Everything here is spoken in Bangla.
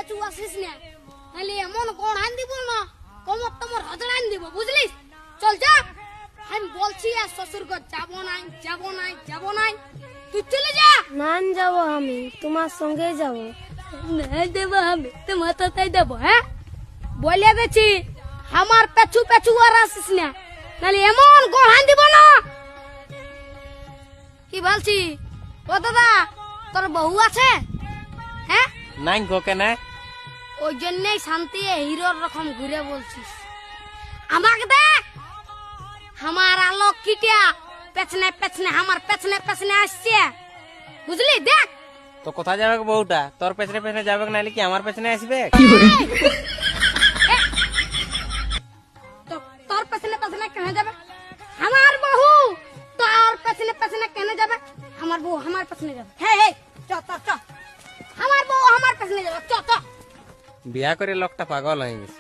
পেছু আসিস না, নাহলে এমন কোন আন দিব না, কমর তোমার হজড় আন দিব, বুঝলিস? চল যা, আমি বলছি আর শ্বশুর ঘর যাবো নাই, যাবো নাই, যাবো নাই, তুই চলে যা। না যাব, আমি তোমার সঙ্গে যাব। না দেবো, আমি তোমার তাই দেবো। হ্যাঁ বলে গেছি, আমার পেছু পেছু আর আসিস না, নাহলে এমন গোহান দিব না। কি বলছি? ও দাদা, তোর বউ আছে? হ্যাঁ নাই গো কেন? ওই জন্যই শান্তি হিরোর রকম ঘুরে বলছিস। আমাকে দেখ, আমার আলোক কিটিয়া পেছনে পেছনে, আমার পেছনে পেছনে আসছে, বুঝলি? দেখ তো কোথায় যাবে গো বউটা? তোর পেছনে পেছনে যাবে নাহলে কি আমার পেছনে আসবে? তোর পেছনে পেছনে কেন যাবে? আমার বউ তোর পেছনে পেছনে কেন যাবে? আমার বউ আমার পেছনে যাবে। হে হে, চ চ চ, আমার বউ আমার পেছনে যাবে, চ চ। বিয়া করে লোকটা পাগল হয়ে গেছে।